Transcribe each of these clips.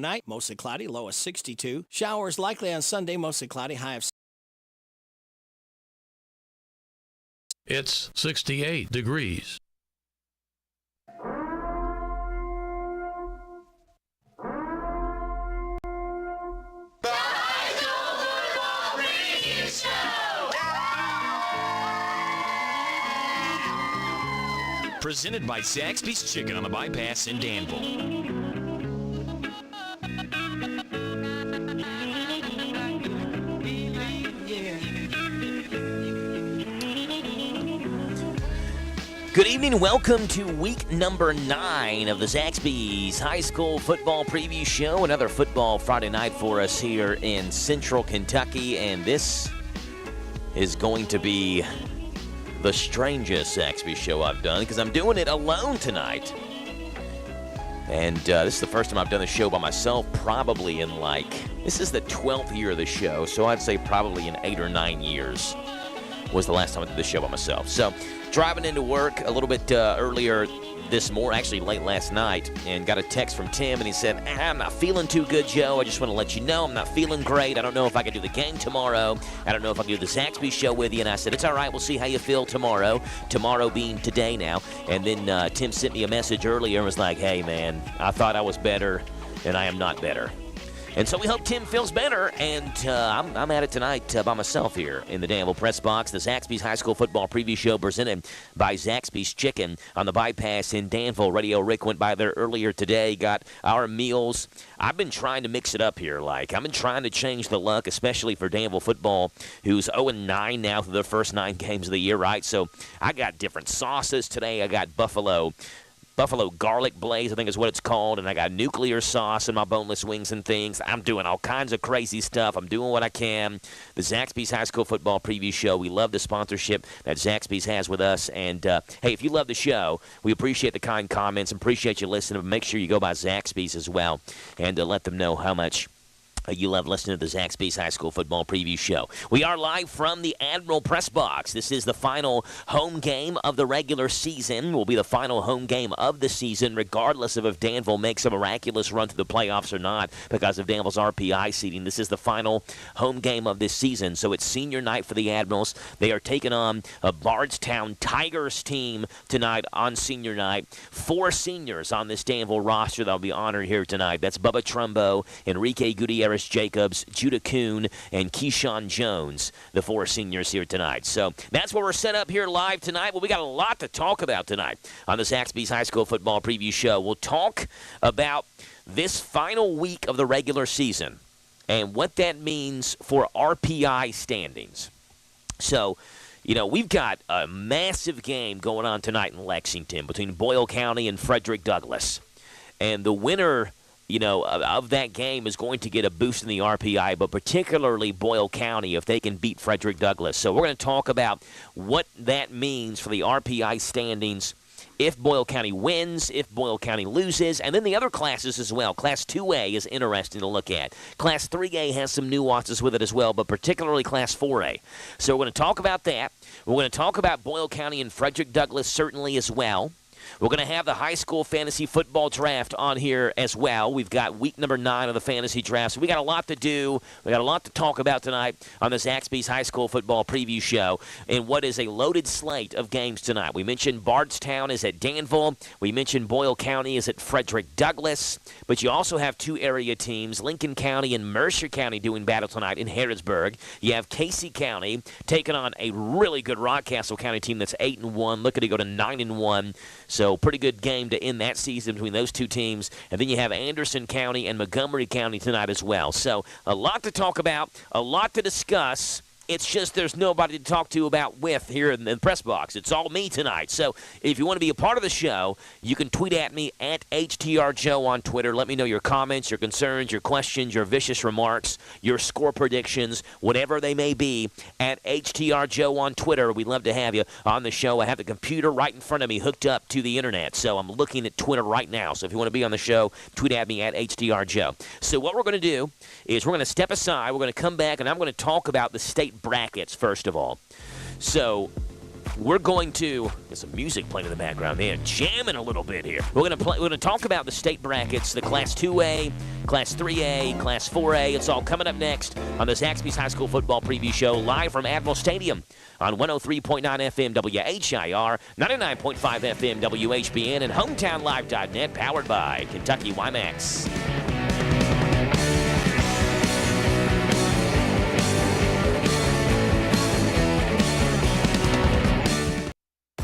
Tonight, mostly cloudy, low of 62. Showers likely on Sunday, mostly cloudy, high of. It's 68 degrees. Presented by Zaxby's Chicken on the Bypass in Danville. Good evening. Welcome to week number 9 of the Zaxby's High School Football Preview Show. Another football Friday night for us here in Central Kentucky, and this is going to be the strangest Zaxby show I've done because I'm doing it alone tonight. And this is the first time I've done the show by myself, probably in this is the 12th year of the show, so I'd say probably in 8 or 9 years was the last time I did the show by myself. So driving into work a little bit earlier this morning, actually late last night, and got a text from Tim, and he said, I'm not feeling too good, Joe. I just want to let you know I'm not feeling great. I don't know if I can do the game tomorrow. I don't know if I can do the Zaxby show with you. And I said, it's all right. We'll see how you feel tomorrow. Tomorrow being today now. And then Tim sent me a message earlier and was like, hey, man, I thought I was better, and I am not better. And so we hope Tim feels better, and I'm at it tonight by myself here in the Danville Press Box. The Zaxby's High School Football Preview Show presented by Zaxby's Chicken on the Bypass in Danville. Radio Rick went by there earlier today, got our meals. I've been trying to mix it up here. I've been trying to change the luck, especially for Danville football, who's 0-9 now through their first 9 games of the year, right? So I got different sauces today. I got Buffalo garlic blaze, I think is what it's called, and I got nuclear sauce in my boneless wings and things. I'm doing all kinds of crazy stuff. I'm doing what I can. The Zaxby's High School Football Preview Show, we love the sponsorship that Zaxby's has with us. And, hey, if you love the show, we appreciate the kind comments, appreciate you listening, but make sure you go by Zaxby's as well and let them know how much you love listening to the Zaxby's High School Football Preview Show. We are live from the Admiral Press Box. This is the final home game of the regular season. Will be the final home game of the season, regardless of if Danville makes a miraculous run to the playoffs or not because of Danville's RPI seeding. This is the final home game of this season, so it's senior night for the Admirals. They are taking on a Bardstown Tigers team tonight on senior night. 4 seniors on this Danville roster that will be honored here tonight. That's Bubba Trumbo, Enrique Gutierrez Jacobs, Judah Kuhn, and Keyshawn Jones, the 4 seniors here tonight. So that's where we're set up here live tonight. Well, we got a lot to talk about tonight on the Zaxby's High School Football Preview Show. We'll talk about this final week of the regular season and what that means for RPI standings. So, we've got a massive game going on tonight in Lexington between Boyle County and Frederick Douglass. And the winner of that game is going to get a boost in the RPI, but particularly Boyle County if they can beat Frederick Douglass. So we're going to talk about what that means for the RPI standings if Boyle County wins, if Boyle County loses, and then the other classes as well. Class 2A is interesting to look at. Class 3A has some nuances with it as well, but particularly Class 4A. So we're going to talk about that. We're going to talk about Boyle County and Frederick Douglass certainly as well. We're going to have the high school fantasy football draft on here as well. We've got week number 9 of the fantasy draft, so we got a lot to do. We got a lot to talk about tonight on the Zaxby's High School Football Preview Show in what is a loaded slate of games tonight. We mentioned Bardstown is at Danville. We mentioned Boyle County is at Frederick Douglass. But you also have 2 area teams, Lincoln County and Mercer County, doing battle tonight in Harrodsburg. You have Casey County taking on a really good Rockcastle County team that's 8-1, looking to go to 9-1. So pretty good game to end that season between those 2 teams. And then you have Anderson County and Montgomery County tonight as well. So a lot to talk about, a lot to discuss. It's just there's nobody to talk to about with here in the press box. It's all me tonight. So if you want to be a part of the show, you can tweet at me at HTRJoe on Twitter. Let me know your comments, your concerns, your questions, your vicious remarks, your score predictions, whatever they may be, at HTRJoe on Twitter. We'd love to have you on the show. I have the computer right in front of me hooked up to the internet, so I'm looking at Twitter right now. So if you want to be on the show, tweet at me at HTRJoe. So what we're going to do is we're going to step aside. We're going to come back, and I'm going to talk about the state brackets first of all. So we're going to get some music playing in the background there, jamming a little bit here. We're going to talk about the state brackets, the Class 2A, Class 3A, Class 4A. It's all coming up next on the Zaxby's High School Football Preview Show, live from Admiral Stadium on 103.9 FM WHIR, 99.5 FM WHBN, and HometownLive.net, powered by Kentucky WiMAX.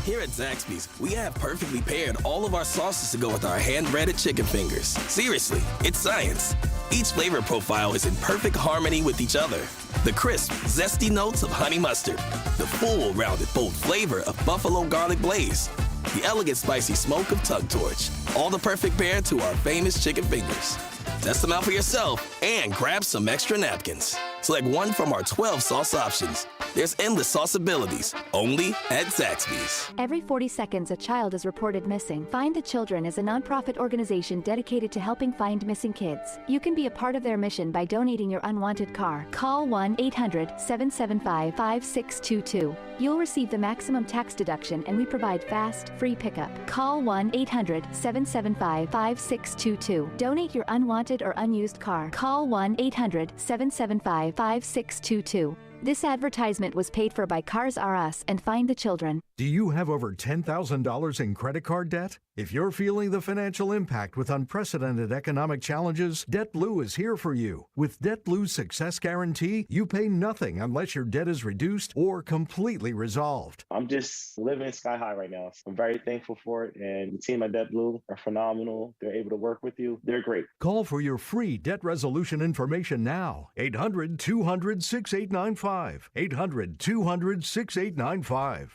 Here at Zaxby's, we have perfectly paired all of our sauces to go with our hand-breaded chicken fingers. Seriously, it's science. Each flavor profile is in perfect harmony with each other. The crisp, zesty notes of honey mustard, the full, rounded, bold flavor of buffalo garlic blaze, the elegant, spicy smoke of Tug Torch, all the perfect pair to our famous chicken fingers. Test them out for yourself and grab some extra napkins. Select one from our 12 sauce options. There's endless sauceabilities, only at Zaxby's. Every 40 seconds, a child is reported missing. Find the Children is a nonprofit organization dedicated to helping find missing kids. You can be a part of their mission by donating your unwanted car. Call 1-800-775-5622. You'll receive the maximum tax deduction, and we provide fast, free pickup. Call 1-800-775-5622. Donate your unwanted or unused car. Call 1-800-775-5622. This advertisement was paid for by Cars R Us and Find the Children. Do you have over $10,000 in credit card debt? If you're feeling the financial impact with unprecedented economic challenges, DebtBlue is here for you. With DebtBlue's Success Guarantee, you pay nothing unless your debt is reduced or completely resolved. I'm just living sky high right now. I'm very thankful for it, and the team at DebtBlue are phenomenal. They're able to work with you. They're great. Call for your free debt resolution information now. 800-200-6895. 800-200-6895.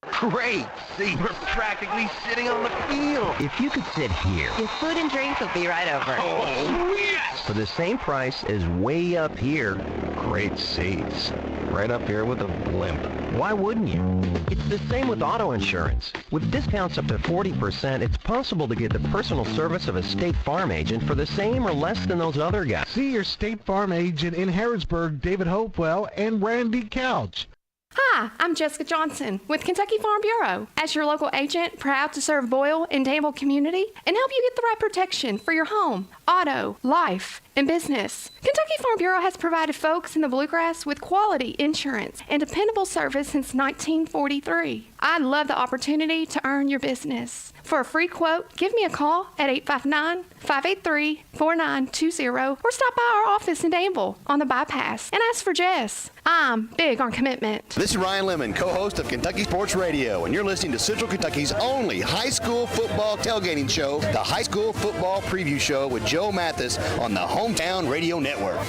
Great! See, we're practically sitting on the field. If you could sit here. Your food and drinks will be right over. Oh, yes! For the same price as way up here. Great seats. Right up here with a blimp. Why wouldn't you? It's the same with auto insurance. With discounts up to 40%, it's possible to get the personal service of a State Farm agent for the same or less than those other guys. See your State Farm agent in Harrisburg, David Hopewell, and Randy Couch. Hi, I'm Jessica Johnson with Kentucky Farm Bureau. As your local agent, proud to serve Boyle and Danville community and help you get the right protection for your home, auto, life, and business. Kentucky Farm Bureau has provided folks in the Bluegrass with quality insurance and dependable service since 1943. I love the opportunity to earn your business. For a free quote, give me a call at 859-583-4920 or stop by our office in Danville on the bypass and ask for Jess. I'm big on commitment. This is Ryan Lemon, co-host of Kentucky Sports Radio, and you're listening to Central Kentucky's only high school football tailgating show, the High School Football Preview Show with Joe Mathis on the Hometown Radio Network.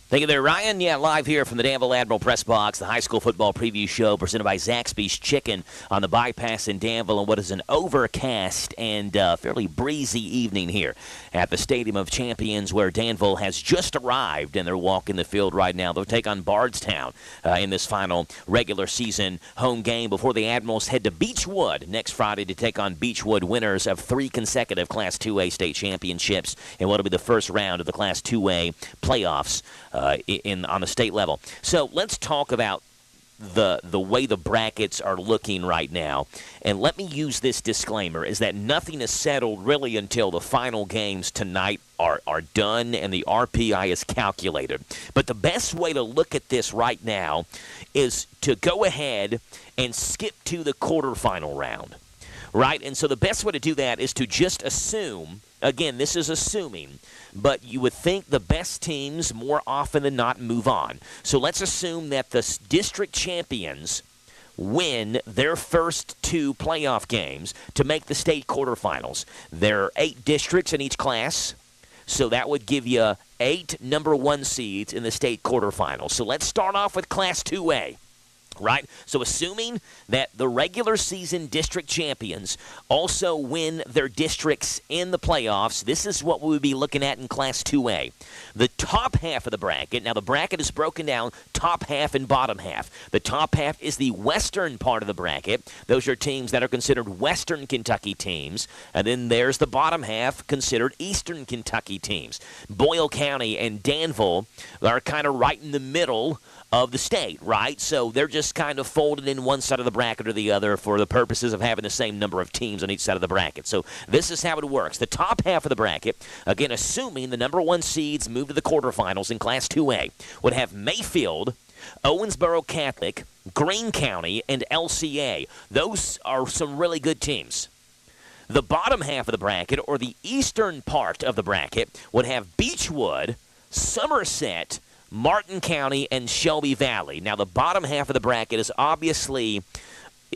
Thank you there, Ryan. Yeah, live here from the Danville Admiral Press Box, the high school football preview show presented by Zaxby's Chicken on the bypass in Danville, and what is an overcast and fairly breezy evening here at the Stadium of Champions, where Danville has just arrived, and they're walking the field right now. They'll take on Bardstown in this final regular season home game before the Admirals head to Beechwood next Friday to take on Beechwood, winners of 3 consecutive Class 2A state championships in what will be the first round of the Class 2A playoffs on the state level. So let's talk about the way the brackets are looking right now. And let me use this disclaimer, is that nothing is settled really until the final games tonight are done and the RPI is calculated. But the best way to look at this right now is to go ahead and skip to the quarterfinal round, right? And so the best way to do that is to just assume, again, this is assuming, but you would think the best teams more often than not move on. So let's assume that the district champions win their first 2 playoff games to make the state quarterfinals. There are 8 districts in each class, so that would give you 8 number 1 seeds in the state quarterfinals. So let's start off with Class 2A. right? So assuming that the regular season district champions also win their districts in the playoffs, this is what we would be looking at in Class 2A. The top half of the bracket, now the bracket is broken down top half and bottom half. The top half is the western part of the bracket. Those are teams that are considered Western Kentucky teams. And then there's the bottom half, considered Eastern Kentucky teams. Boyle County and Danville are kind of right in the middle of the state, right? So they're just kind of folded in one side of the bracket or the other for the purposes of having the same number of teams on each side of the bracket. So this is how it works. The top half of the bracket, again, assuming the number 1 seeds move to the quarterfinals in Class 2A, would have Mayfield, Owensboro Catholic, Greene County, and LCA. Those are some really good teams. The bottom half of the bracket, or the eastern part of the bracket, would have Beechwood, Somerset, Martin County, and Shelby Valley. Now, the bottom half of the bracket is obviously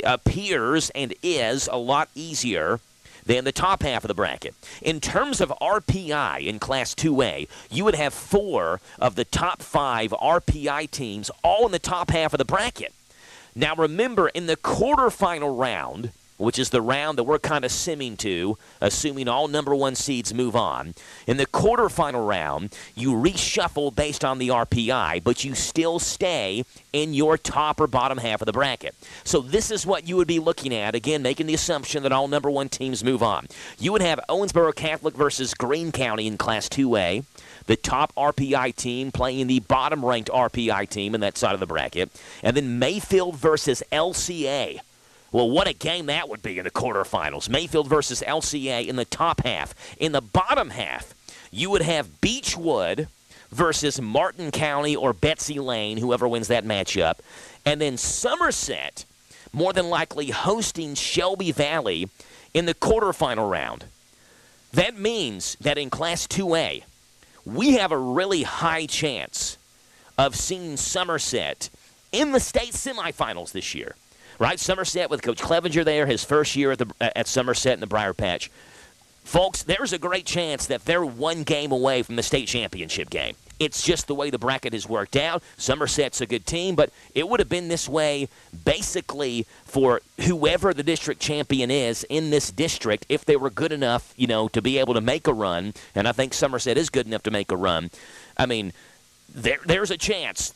appears and is a lot easier than the top half of the bracket. In terms of RPI in Class 2A, you would have 4 of the top 5 RPI teams all in the top half of the bracket. Now, remember, in the quarterfinal round, which is the round that we're kind of simming to, assuming all number 1 seeds move on. In the quarterfinal round, you reshuffle based on the RPI, but you still stay in your top or bottom half of the bracket. So this is what you would be looking at, again, making the assumption that all number 1 teams move on. You would have Owensboro Catholic versus Greene County in Class 2A, the top RPI team playing the bottom-ranked RPI team in that side of the bracket, and then Mayfield versus LCA. Well, what a game that would be in the quarterfinals. Mayfield versus LCA in the top half. In the bottom half, you would have Beechwood versus Martin County or Betsy Lane, whoever wins that matchup. And then Somerset, more than likely hosting Shelby Valley in the quarterfinal round. That means that in Class 2A, we have a really high chance of seeing Somerset in the state semifinals this year. Right, Somerset with Coach Clevenger there, his first year at Somerset in the Briar Patch. Folks, there's a great chance that they're 1 game away from the state championship game. It's just the way the bracket has worked out. Somerset's a good team, but it would have been this way basically for whoever the district champion is in this district if they were good enough, to be able to make a run. And I think Somerset is good enough to make a run. I mean, there's a chance.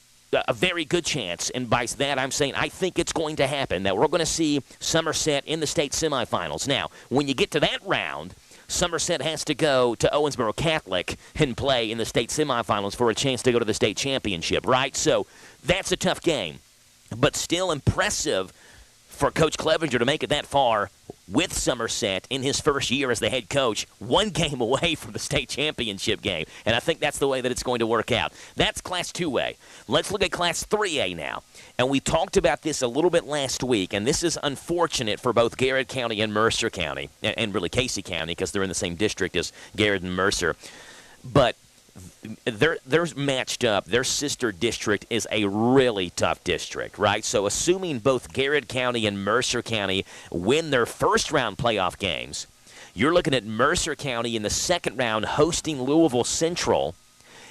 A very good chance, and by that I'm saying I think it's going to happen, that we're going to see Somerset in the state semifinals. Now, when you get to that round, Somerset has to go to Owensboro Catholic and play in the state semifinals for a chance to go to the state championship, right? So that's a tough game, but still impressive for Coach Clevenger to make it that far with Somerset in his first year as the head coach, 1 game away from the state championship game. And I think that's the way that it's going to work out. That's Class 2A. Let's look at Class 3A now. And we talked about this a little bit last week, and this is unfortunate for both Garrett County and Mercer County, and really Casey County because they're in the same district as Garrett and Mercer. But they're matched up. Their sister district is a really tough district, right? So assuming both Garrett County and Mercer County win their first-round playoff games, you're looking at Mercer County in the second round hosting Louisville Central,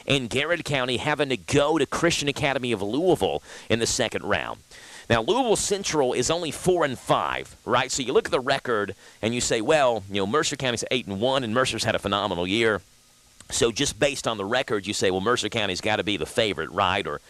and Garrett County having to go to Christian Academy of Louisville in the second round. Now, Louisville Central is only 4-5, right? So you look at the record and you say, well, Mercer County's 8-1, and Mercer's had a phenomenal year. So just based on the record, you say, well, Mercer County's got to be the favorite, right, or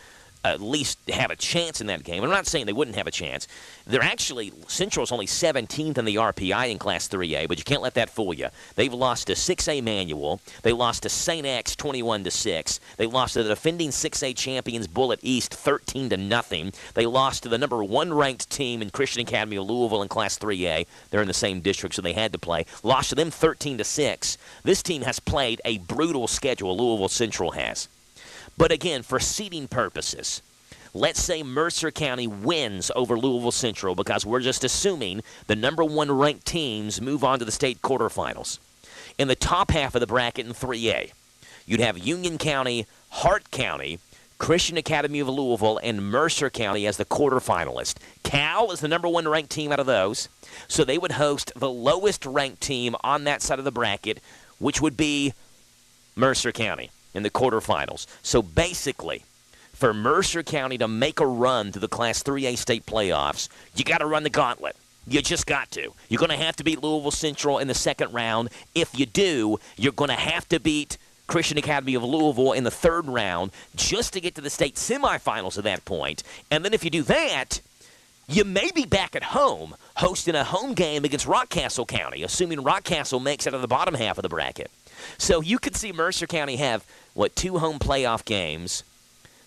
at least have a chance in that game. I'm not saying they wouldn't have a chance. They're actually, Central's only 17th in the RPI in Class 3A, but you can't let that fool you. They've lost to 6A Manual. They lost to St. X 21-6. They lost to the defending 6A champions Bullitt East 13-0. They lost to the number 1 ranked team in Christian Academy of Louisville in Class 3A. They're in the same district, so they had to play. Lost to them 13-6. This team has played a brutal schedule, Louisville Central has. But again, for seeding purposes, let's say Mercer County wins over Louisville Central because we're just assuming the number 1 ranked teams move on to the state quarterfinals. In the top half of the bracket in 3A, you'd have Union County, Hart County, Christian Academy of Louisville, and Mercer County as the quarterfinalist. Cal is the number 1 ranked team out of those, so they would host the lowest ranked team on that side of the bracket, which would be Mercer County in the quarterfinals. So basically, for Mercer County to make a run to the Class 3A state playoffs, you got to run the gauntlet. You just got to. You're going to have to beat Louisville Central in the second round. If you do, you're going to have to beat Christian Academy of Louisville in the third round just to get to the state semifinals at that point. And then if you do that, you may be back at home hosting a home game against Rockcastle County, assuming Rockcastle makes it out of the bottom half of the bracket. So you could see Mercer County have, 2 home playoff games,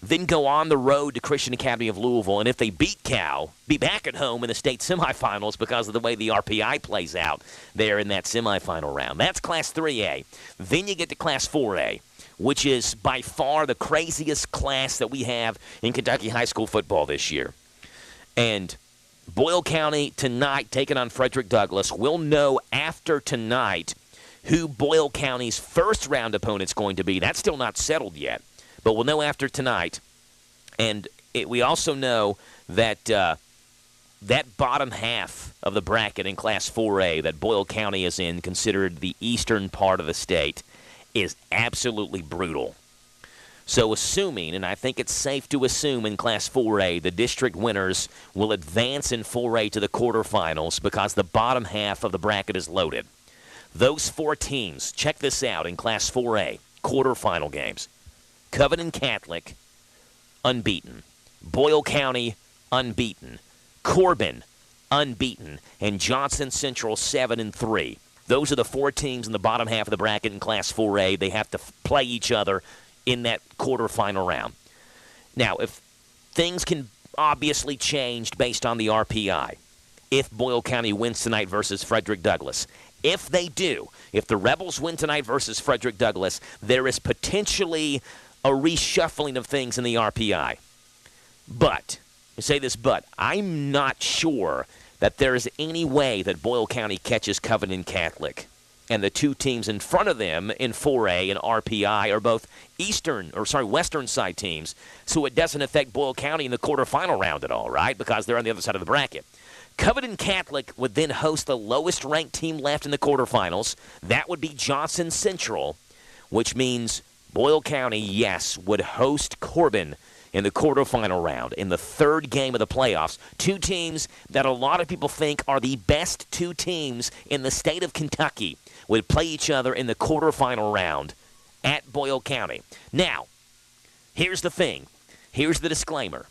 then go on the road to Christian Academy of Louisville, and if they beat Cal, be back at home in the state semifinals because of the way the RPI plays out there in that semifinal round. That's Class 3A. Then you get to Class 4A, which is by far the craziest class that we have in Kentucky high school football this year. And Boyle County tonight taking on Frederick Douglass. We'll know after tonight who Boyle County's first-round opponent's going to be. That's still not settled yet, but we'll know after tonight. And we also know that that bottom half of the bracket in Class 4A that Boyle County is in, considered the eastern part of the state, is absolutely brutal. So assuming, and I think it's safe to assume in Class 4A, the district winners will advance in 4A to the quarterfinals because the bottom half of the bracket is loaded. Those 4 teams, check this out in Class 4A, quarterfinal games. Covenant Catholic, unbeaten. Boyle County, unbeaten. Corbin, unbeaten. And Johnson Central, 7-3. Those are the 4 teams in the bottom half of the bracket in Class 4A. They have to play each other in that quarterfinal round. Now, if things can obviously change based on the RPI, if Boyle County wins tonight versus Frederick Douglass, if they do, if the Rebels win tonight versus Frederick Douglass, there is potentially a reshuffling of things in the RPI. But, I say this but, I'm not sure that there is any way that Boyle County catches Covenant Catholic. And the 2 teams in front of them in 4A and RPI are both western side teams, so it doesn't affect Boyle County in the quarterfinal round at all, right? Because they're on the other side of the bracket. Covenant Catholic would then host the lowest-ranked team left in the quarterfinals. That would be Johnson Central, which means Boyle County, yes, would host Corbin in the quarterfinal round in the third game of the playoffs. 2 teams that a lot of people think are the best 2 teams in the state of Kentucky would play each other in the quarterfinal round at Boyle County. Now, here's the thing. Here's the disclaimer.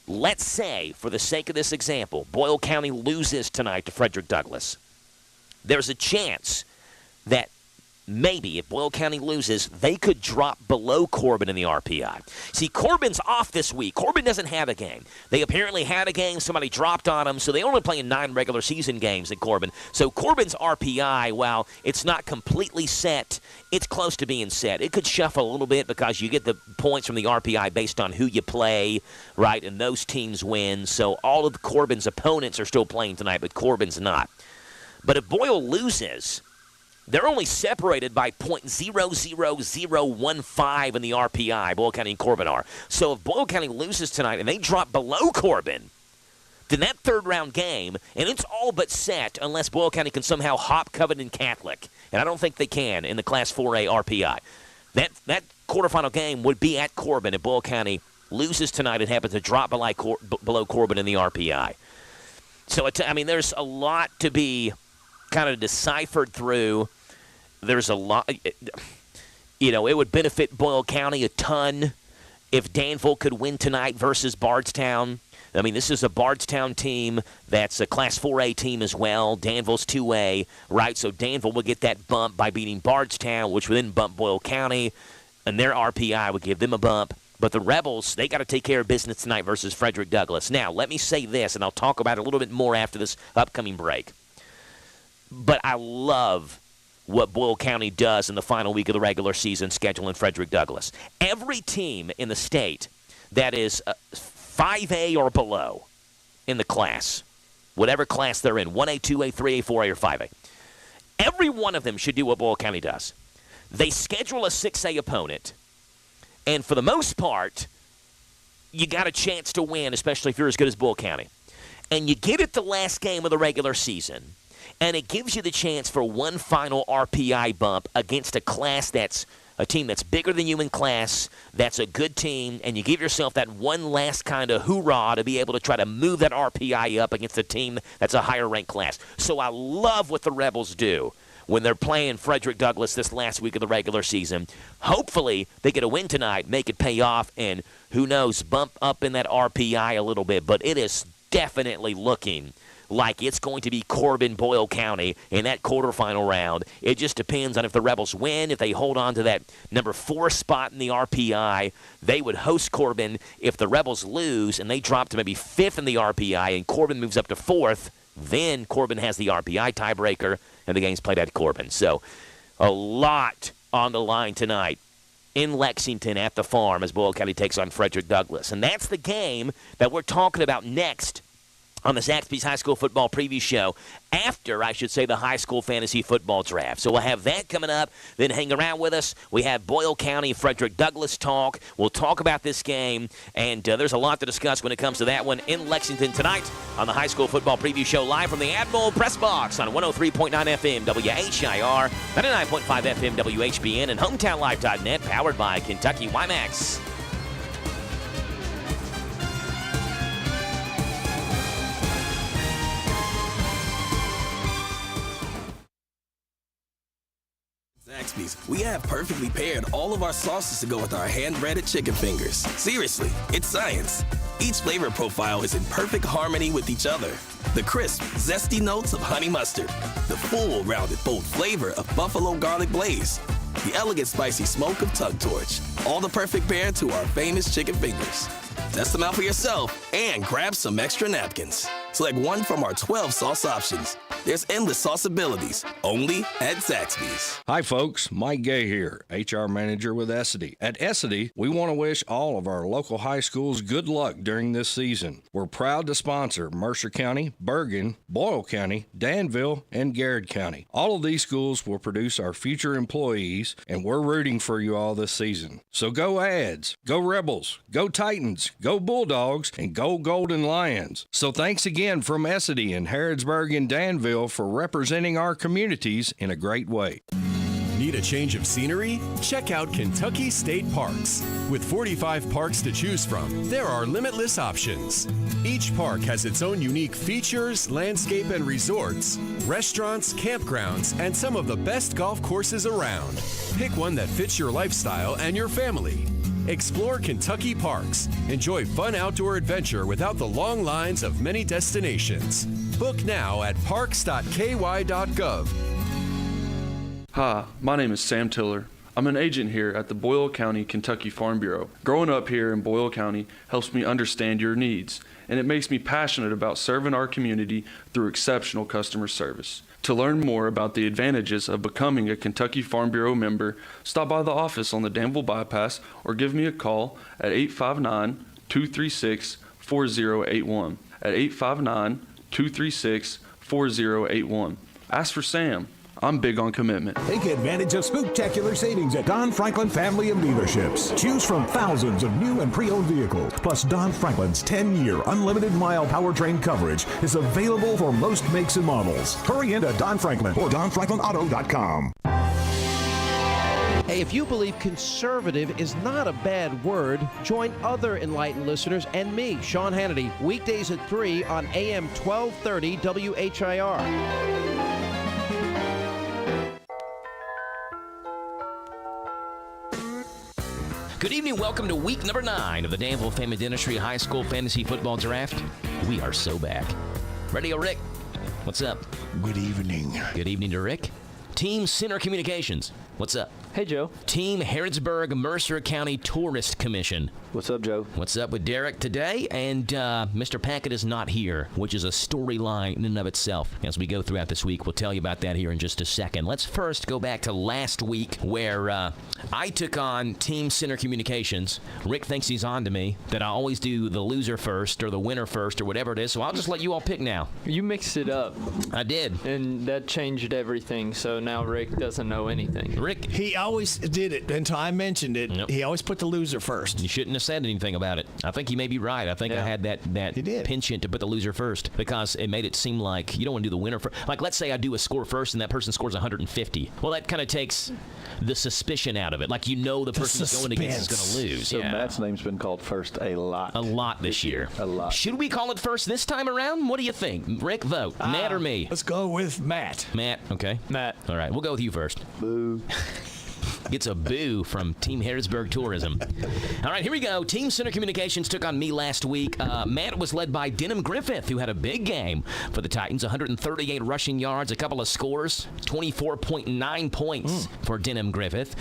Let's say, for the sake of this example, Boyle County loses tonight to Frederick Douglass. There's a chance that maybe if Boyle County loses, they could drop below Corbin in the RPI. See, Corbin's off this week. Corbin doesn't have a game. They apparently had a game. Somebody dropped on them, so they only play in 9 regular season games at Corbin. So Corbin's RPI, while it's not completely set, it's close to being set. It could shuffle a little bit because you get the points from the RPI based on who you play, right, and those teams win. So all of Corbin's opponents are still playing tonight, but Corbin's not. But if Boyle loses, they're only separated by .00015 in the RPI, Boyle County and Corbin are. So if Boyle County loses tonight and they drop below Corbin, then that third-round game, and it's all but set unless Boyle County can somehow hop Covenant Catholic, and I don't think they can in the Class 4A RPI. That quarterfinal game would be at Corbin if Boyle County loses tonight and happens to drop below Corbin in the RPI. So, there's a lot to be kind of deciphered through. There's a lot, it would benefit Boyle County a ton if Danville could win tonight versus Bardstown. This is a Bardstown team that's a Class 4A team as well. Danville's 2A, right? So Danville will get that bump by beating Bardstown, which would then bump Boyle County, and their RPI would give them a bump. But the Rebels, they got to take care of business tonight versus Frederick Douglass. Now, let me say this, and I'll talk about it a little bit more after this upcoming break. But I love what Boyle County does in the final week of the regular season schedule in Frederick Douglass. Every team in the state that is 5A or below in the class, whatever class they're in, 1A, 2A, 3A, 4A, or 5A, every one of them should do what Boyle County does. They schedule a 6A opponent, and for the most part, you got a chance to win, especially if you're as good as Boyle County. And you get it the last game of the regular season, and it gives you the chance for one final RPI bump against a class that's a team that's bigger than you in class, that's a good team, and you give yourself that one last kind of hoorah to be able to try to move that RPI up against a team that's a higher-ranked class. So I love what the Rebels do when they're playing Frederick Douglass this last week of the regular season. Hopefully, they get a win tonight, make it pay off, and who knows, bump up in that RPI a little bit. But it is definitely looking like it's going to be Corbin-Boyle County in that quarterfinal round. It just depends on if the Rebels win. If they hold on to that number 4 spot in the RPI, they would host Corbin. If the Rebels lose and they drop to maybe 5th in the RPI and Corbin moves up to 4th, then Corbin has the RPI tiebreaker, and the game's played at Corbin. So a lot on the line tonight in Lexington at the Farm as Boyle County takes on Frederick Douglass. And that's the game that we're talking about next on the Zaxby's High School Football Preview Show after, I should say, the high school fantasy football draft. So we'll have that coming up. Then hang around with us. We have Boyle County, Frederick Douglass talk. We'll talk about this game, and there's a lot to discuss when it comes to that one in Lexington tonight on the High School Football Preview Show live from the Admiral Press Box on 103.9 FM WHIR, 99.5 FM WHBN, and HometownLive.net, powered by Kentucky WiMAX. Zaxby's, we have perfectly paired all of our sauces to go with our hand-breaded chicken fingers. Seriously, it's science. Each flavor profile is in perfect harmony with each other. The crisp, zesty notes of honey mustard. The full, rounded, bold flavor of buffalo garlic blaze. The elegant, spicy smoke of Tug Torch. All the perfect pair to our famous chicken fingers. Test them out for yourself and grab some extra napkins. Select one from our 12 sauce options. There's endless sauce abilities, only at Zaxby's. Hi folks, Mike Gay here, HR Manager with Essity. At Essity, we want to wish all of our local high schools good luck during this season. We're proud to sponsor Mercer County, Bergen, Boyle County, Danville, and Garrett County. All of these schools will produce our future employees, and we're rooting for you all this season. So go Ads, go Rebels, go Titans, go Bulldogs, and go Golden Lions. So thanks again from Essity in Harrodsburg and Danville for representing our communities in a great way. Need a change of scenery? Check out Kentucky State Parks. With 45 parks to choose from, there are limitless options. Each park has its own unique features, landscape and resorts, restaurants, campgrounds, and some of the best golf courses around. Pick one that fits your lifestyle and your family. Explore Kentucky Parks. Enjoy fun outdoor adventure without the long lines of many destinations. Book now at parks.ky.gov. Hi, my name is Sam Tiller. I'm an agent here at the Boyle County, Kentucky Farm Bureau. Growing up here in Boyle County helps me understand your needs, and it makes me passionate about serving our community through exceptional customer service. To learn more about the advantages of becoming a Kentucky Farm Bureau member, stop by the office on the Danville Bypass or give me a call at 859-236-4081. At 859-236-4081. Ask for Sam. I'm big on commitment. Take advantage of spectacular savings at Don Franklin Family of Dealerships. Choose from thousands of new and pre-owned vehicles. Plus, Don Franklin's 10-year unlimited mile powertrain coverage is available for most makes and models. Hurry into Don Franklin or DonFranklinAuto.com. Hey, if you believe conservative is not a bad word, join other enlightened listeners and me, Sean Hannity, weekdays at 3 on AM 1230 WHIR. Good evening. Welcome to week number 9 of the Danville Family Dentistry High School Fantasy Football Draft. We are so back. Radio Rick, what's up? Good evening. Good evening to Rick. Team Center Communications, what's up? Hey, Joe. Team Harrodsburg Mercer County Tourist Commission. What's up, Joe? What's up with Derek today? And Mr. Packett is not here, which is a storyline in and of itself. As we go throughout this week, we'll tell you about that here in just a second. Let's first go back to last week where I took on Team Center Communications. Rick thinks he's on to me, that I always do the loser first or the winner first or whatever it is, so I'll just let you all pick now. You mixed it up. I did. And that changed everything, so now Rick doesn't know anything. Rick. He always did it until I mentioned it. Yep. He always put the loser first. You shouldn't have said anything about it. I think he may be right. I think I had that penchant to put the loser first because it made it seem like you don't want to do the winner first. Like, let's say I do a score first and that person scores 150. Well, that kind of takes the suspicion out of it. of it. Like the person who's going against is going to lose. So Matt's name's been called first a lot. A lot this year. A lot. Should we call it first this time around? What do you think? Rick, vote. Matt or me? Let's go with Matt. Matt, okay. Matt. All right, we'll go with you first. Boo. Gets a boo from Team Harrisburg Tourism. All right, here we go. Team Center Communications took on me last week. Matt was led by Denham Griffith, who had a big game for the Titans. 138 rushing yards, a couple of scores, 24.9 points for Denham Griffith.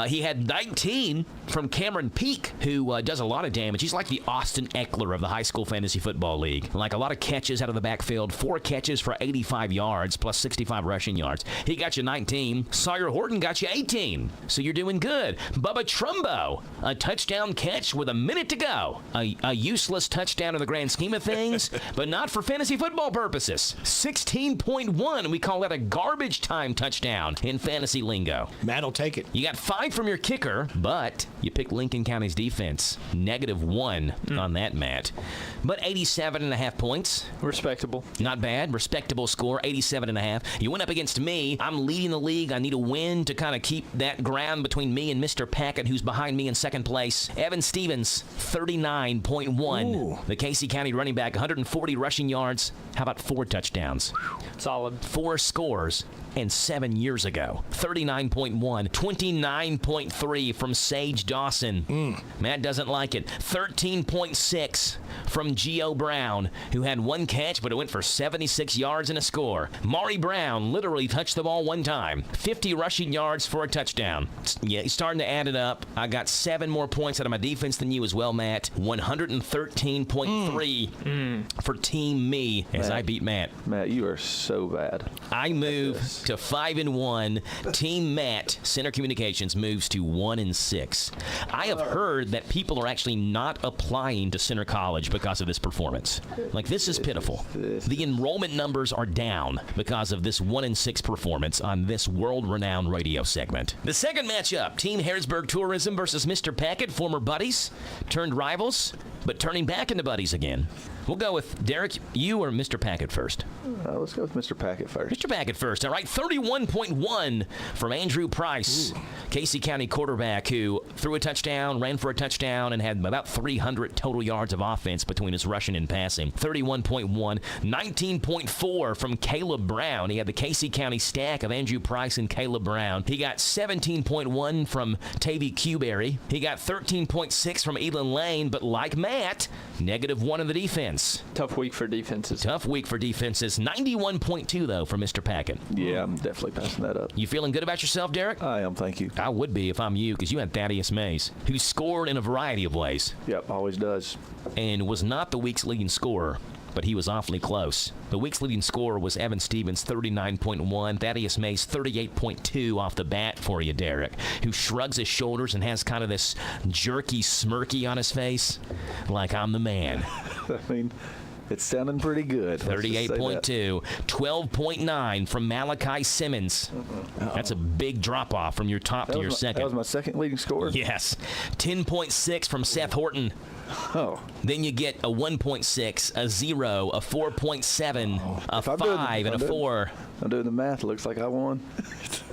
He had 19 from Cameron Peak, who does a lot of damage. He's like the Austin Eckler of the high school fantasy football league. Like a lot of catches out of the backfield, 4 catches for 85 yards, plus 65 rushing yards. He got you 19. Sawyer Horton got you 18. So you're doing good. Bubba Trumbo, a touchdown catch with a minute to go. A useless touchdown in the grand scheme of things, but not for fantasy football purposes. 16.1, we call that a garbage time touchdown in fantasy lingo. Matt will take it. You got 5 from your kicker, but you picked Lincoln County's defense. -1 on that, Matt. But 87.5 points. Respectable. Not bad. Respectable score, 87.5. You went up against me. I'm leading the league. I need a win to kind of keep that ground between me and Mr. Packett, who's behind me in second place. Evan Stevens, 39.1. Ooh. The Casey County running back, 140 rushing yards. How about 4 touchdowns? Solid. 4 scores. And 7 years ago. 39.1. 29.3 from Sage Dawson. Matt doesn't like it. 13.6 from Gio Brown, who had 1 catch, but it went for 76 yards and a score. Maury Brown literally touched the ball 1 time. 50 rushing yards for a touchdown. Yeah, he's starting to add it up. I got 7 more points out of my defense than you as well, Matt. 113.3 for Team Me as I beat Matt. Matt, you are so bad. I move to 5-1. Team Matt, Center Communications, moves to 1-6. I have heard that people are actually not applying to Center College because of this performance. Like, this is pitiful. The enrollment numbers are down because of this 1-6 performance on this world-renowned radio segment. The second matchup, Team Harrisburg Tourism versus Mr. Packett, former buddies, turned rivals, but turning back into buddies again. We'll go with Derek, you or Mr. Packett first? Let's go with Mr. Packett first. Mr. Packett first. All right, 31.1 from Andrew Price, Casey County quarterback, who threw a touchdown, ran for a touchdown, and had about 300 total yards of offense between his rushing and passing. 31.1. 19.4 from Caleb Brown. He had the Casey County stack of Andrew Price and Caleb Brown. He got 17.1 from Tavy Cuberry. He got 13.6 from Elon Lane, but like Matt, -1 in the defense. Tough week for defenses. 91.2, though, for Mr. Packett. Yeah, I'm definitely passing that up. You feeling good about yourself, Derek? I am, thank you. I would be if I'm you, because you had Thaddeus Mays, who scored in a variety of ways. Yep, always does. And was not the week's leading scorer, but he was awfully close. The week's leading scorer was Evan Stevens, 39.1. Thaddeus Mays, 38.2 off the bat for you, Derek, who shrugs his shoulders and has kind of this jerky, smirky on his face, like I'm the man. I mean, it's sounding pretty good. 38.2. 12.9 from Malachi Simmons. That's a big drop-off from your top to your second. That was my second leading scorer? Yes. 10.6 from Seth Horton. Oh. Then you get a 1.6, a 0, a 4.7, a 5, and a 4. I'm doing the math. Looks like I won.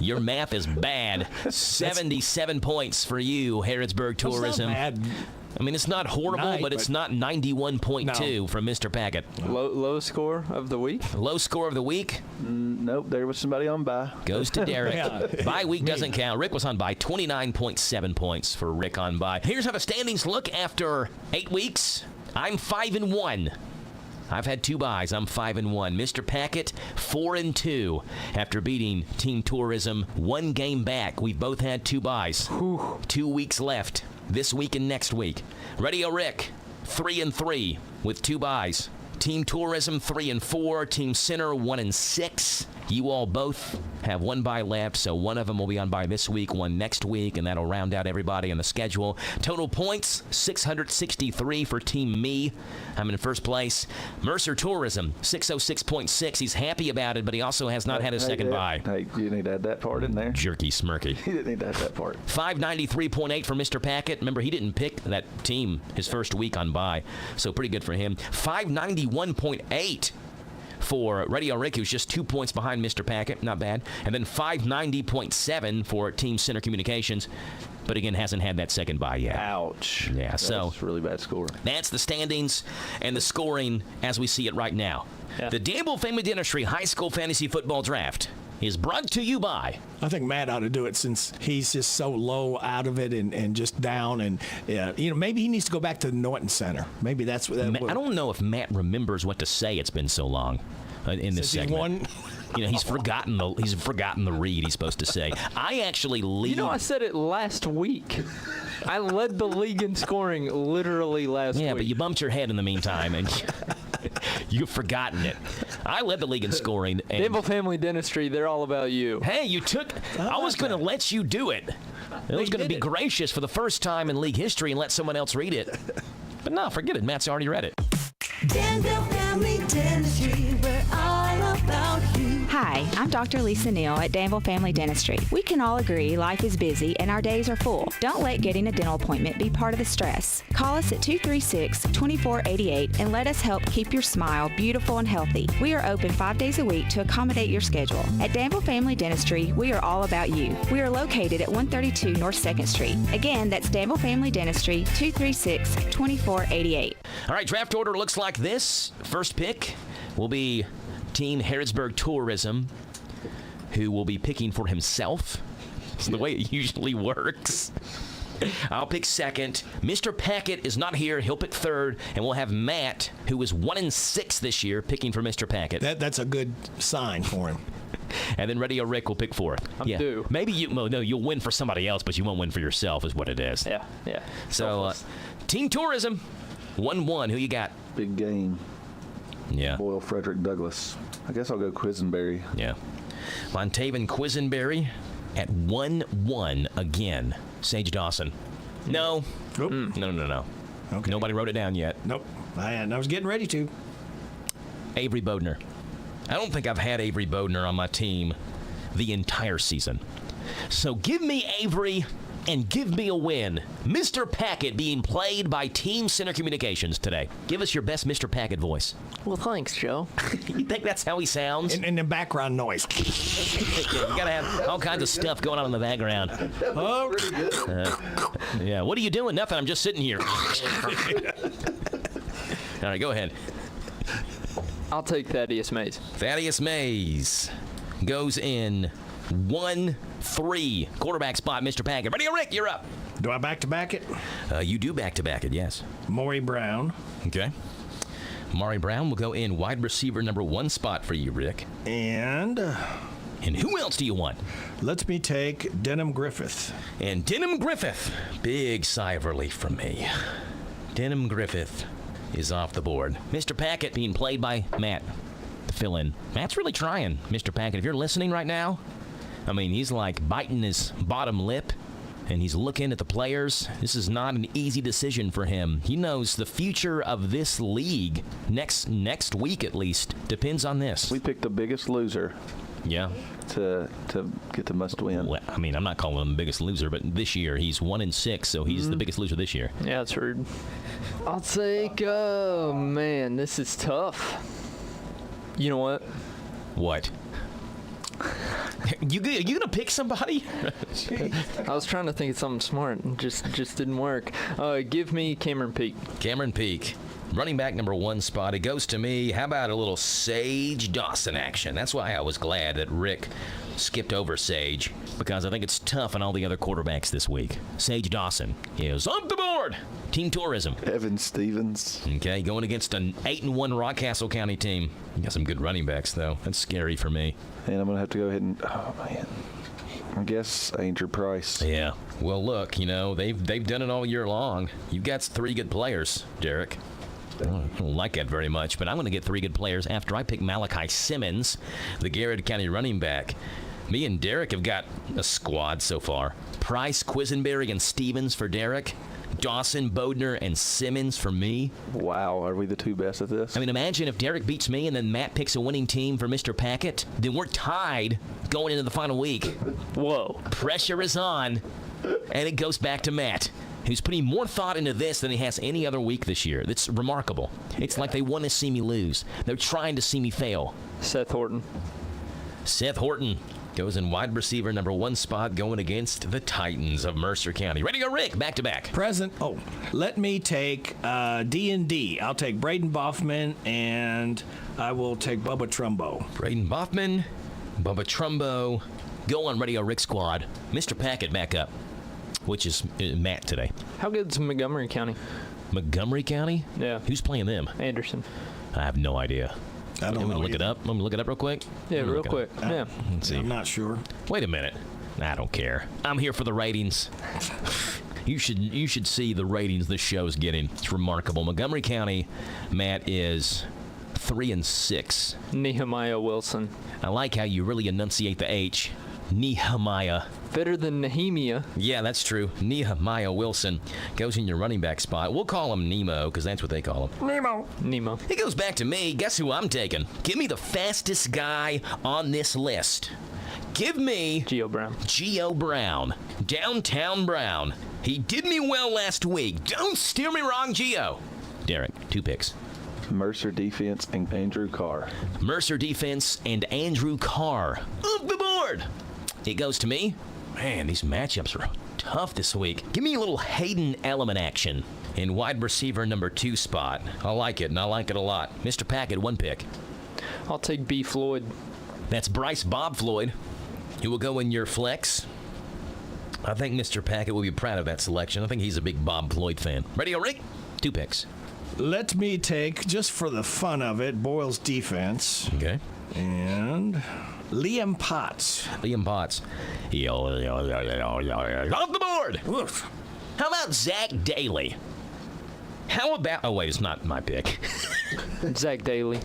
Your math is bad. 77 points for you, Harrisburg Tourism. That's not bad. I mean, it's not horrible, but it's not 91.2 from Mr. Packett. Low score of the week? Low score of the week? Nope, there was somebody on bye. Goes to Derek. Bye week doesn't count. Rick was on bye. 29.7 points for Rick on bye. Here's how the standings look after 8 weeks. I'm 5-1. I've had 2 byes. I'm 5-1. Mr. Packett, 4-2 after beating Team Tourism 1 game back. We've both had 2 byes. 2 weeks left. This week and next week. Radio Rick, 3-3 with 2 byes. Team Tourism, 3-4. Team Center, 1-6. You all both have 1 bye left, so one of them will be on bye this week, 1 next week, and that'll round out everybody on the schedule. Total points, 663 for Team Me. I'm in first place. Mercer Tourism, 606.6. He's happy about it, but he also has not had a second bye. Hey, you need to add that part in there. Jerky smirky. You didn't need to add that part. 593.8 for Mr. Packett. Remember, he didn't pick that team his first week on bye, so pretty good for him. 591.8 for Radio Rick, who's just 2 points behind Mr. Packett. Not bad. And then 590.7 for Team Center Communications. But again, hasn't had that second bye yet. Ouch. Yeah, so that's really bad score. That's the standings and the scoring as we see it right now. Yeah. The Danville Family Dentistry High School Fantasy Football Draft is brought to you by. I think Matt ought to do it since he's just so low out of it and just down. And, maybe he needs to go back to the Norton Center. Maybe that's what. I don't know if Matt remembers what to say. It's been so long in this segment. He's forgotten the read he's supposed to say. I actually lead. I said it last week. I led the league in scoring literally last week. Yeah, but you bumped your head in the meantime, and you've forgotten it. I led the league in scoring. Danville Family Dentistry, they're all about you. Hey, you took. I was going to let you do it. I was going to be gracious for the first time in league history and let someone else read it. But no, forget it. Matt's already read it. Danville Family Dentistry, we're all about you. Hi, I'm Dr. Lisa Neal at Danville Family Dentistry. We can all agree life is busy and our days are full. Don't let getting a dental appointment be part of the stress. Call us at 236-2488 and let us help keep your smile beautiful and healthy. We are open 5 days a week to accommodate your schedule. At Danville Family Dentistry, we are all about you. We are located at 132 North 2nd Street. Again, that's Danville Family Dentistry, 236-2488. All right, draft order looks like this. First pick will be Team Harrodsburg Tourism, who will be picking for himself. It's the way it usually works. I'll pick second. Mr. Packett is not here. He'll pick third. And we'll have Matt, who is 1-6 this year, picking for Mr. Packett. That's a good sign for him. And then Radio Rick will pick fourth. I'm due. Maybe you'll win for somebody else, but you won't win for yourself is what it is. Yeah. So, Team Tourism, 1-1. Who you got? Big game. Yeah. Boyle Frederick Douglass. I guess I'll go Quisenberry. Yeah. Montaven Quisenberry at 1-1 again. Sage Dawson. No. Nope. No. Okay. Nobody wrote it down yet. Nope. I was getting ready to. Avery Bodner. I don't think I've had Avery Bodner on my team the entire season. So give me Avery and give me a win. Mr. Packett being played by Team Center Communications today. Give us your best Mr. Packett voice. Well, thanks, Joe. You think that's how he sounds? And the background noise. You gotta have all kinds of stuff going on in the background. Oh, yeah. What are you doing? Nothing. I'm just sitting here. All right, go ahead. I'll take Thaddeus Mays. Thaddeus Mays goes in 1-3. Quarterback spot, Mr. Packett. Radio Rick, you're up. Do I back-to-back it? You do back-to-back it, yes. Maury Brown. Okay. Maury Brown will go in wide receiver number 1 spot for you, Rick. And who else do you want? Let me take Denham Griffith. And Denham Griffith. Big sigh of relief from me. Denham Griffith is off the board. Mr. Packett being played by Matt to fill in. Matt's really trying, Mr. Packett. If you're listening right now, I mean, he's like biting his bottom lip, and he's looking at the players. This is not an easy decision for him. He knows the future of this league, next week at least, depends on this. We picked the biggest loser. Yeah. To get the must win. Well, I mean, I'm not calling him the biggest loser, but this year he's 1-6, so he's the biggest loser this year. Yeah, that's rude. I'll take, oh man, this is tough. You know what? What? You gonna pick somebody? I was trying to think of something smart and just didn't work. Give me Cameron Peak. Cameron Peak. Running back number 1 spot. It goes to me. How about a little Sage Dawson action? That's why I was glad that Rick skipped over Sage, because I think it's tough on all the other quarterbacks this week. Sage Dawson is off the board. Team Tourism. Evan Stevens. Okay, going against an 8-1 Rockcastle County team. You got some good running backs, though. That's scary for me. And I'm going to have to go ahead and, I guess Andrew Price. Yeah. Well, look, they've done it all year long. You've got 3 good players, Derek. I don't like that very much, but I'm going to get 3 good players after I pick Malachi Simmons, the Garrett County running back. Me and Derek have got a squad so far. Price, Quisenberry, and Stevens for Derek. Dawson, Bodner, and Simmons for me. Wow, are we the 2 best at this? I mean, imagine if Derek beats me and then Matt picks a winning team for Mr. Packett. Then we're tied going into the final week. Whoa. Pressure is on, and it goes back to Matt. who's putting more thought into this than he has any other week this year. That's remarkable. It's like they want to see me lose. They're trying to see me fail. Seth Horton. Seth Horton goes in wide receiver number 1 spot going against the Titans of Mercer County. Ready to go, Rick? Back to back. Present. Oh, let me take D&D. I'll take Braden Boffman, and I will take Bubba Trumbo. Braden Boffman, Bubba Trumbo. Go on Radio Rick squad. Mr. Packett back up, which is Matt today. How good's Montgomery County? Montgomery County? Yeah. Who's playing them? Anderson. I have no idea. I don't know. Look it up. Let me look it up real quick. Yeah, real quick. Yeah. Let's see. I'm not sure. Wait a minute. I don't care. I'm here for the ratings. You should see the ratings this show's getting. It's remarkable. Montgomery County, Matt, is 3-6. Nehemiah Wilson. I like how you really enunciate the H. Nehemiah. Better than Nehemiah. Yeah, that's true. Nehemiah Wilson goes in your running back spot. We'll call him Nemo because that's what they call him. Nemo. It goes back to me. Guess who I'm taking? Give me the fastest guy on this list. Give me Geo Brown. Geo Brown. Downtown Brown. He did me well last week. Don't steer me wrong, Geo. Derek, 2 picks. Mercer defense and Andrew Carr. Mercer defense and Andrew Carr. Off the board. It goes to me. Man, these matchups are tough this week. Give me a little Hayden Element action in wide receiver number 2 spot. I like it, and I like it a lot. Mr. Packett, 1 pick. I'll take B. Floyd. That's Bryce Bob Floyd, who will go in your flex. I think Mr. Packett will be proud of that selection. I think he's a big Bob Floyd fan. Ready, Rick? 2 picks. Let me take, just for the fun of it, Boyle's defense. Okay. And Liam Potts. Liam Potts. Off the board. Oof. How about Zach Daly? How about... Oh, wait, it's not my pick. Zach Daly.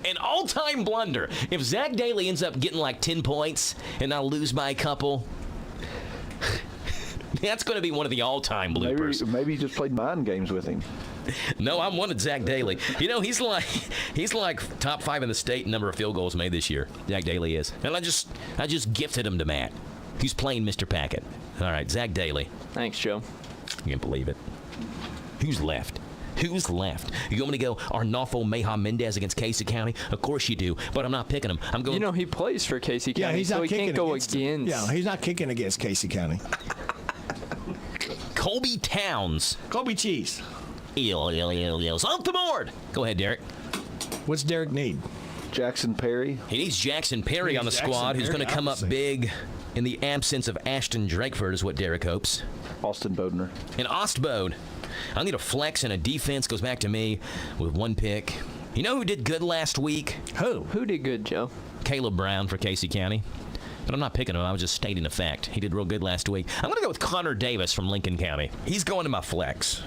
An all-time blunder. If Zach Daly ends up getting like 10 points and I'll lose by a couple... That's going to be one of the all-time bloopers. Maybe you just played mind games with him. No, I'm one of Zach Daly. You know, he's like top 5 in the state in number of field goals made this year. Zach Daly is. And I just gifted him to Matt. He's playing Mr. Packett. All right, Zach Daly. Thanks, Joe. You can't believe it. Who's left? Who's left? You want me to go Arnolfo Meja Mendez against Casey County? Of course you do, but I'm not picking him. I'm going. You know, he plays for Casey County, yeah, he's not so he kicking can't go against. against. Yeah, he's not kicking against Casey County. Colby Towns. Colby Cheese. Off the board. Go ahead, Derek. What's Derek need? Jackson Perry. He needs Jackson Perry on the squad, who's going to come up big in the absence of Ashton Drakeford, is what Derek hopes. Austin Bodner. And Ostbode. I need a flex and a defense. Goes back to me with 1 pick. You know who did good last week? Who did good, Joe? Caleb Brown for Casey County. But I'm not picking him. I was just stating a fact. He did real good last week. I'm going to go with Connor Davis from Lincoln County. He's going to my flex.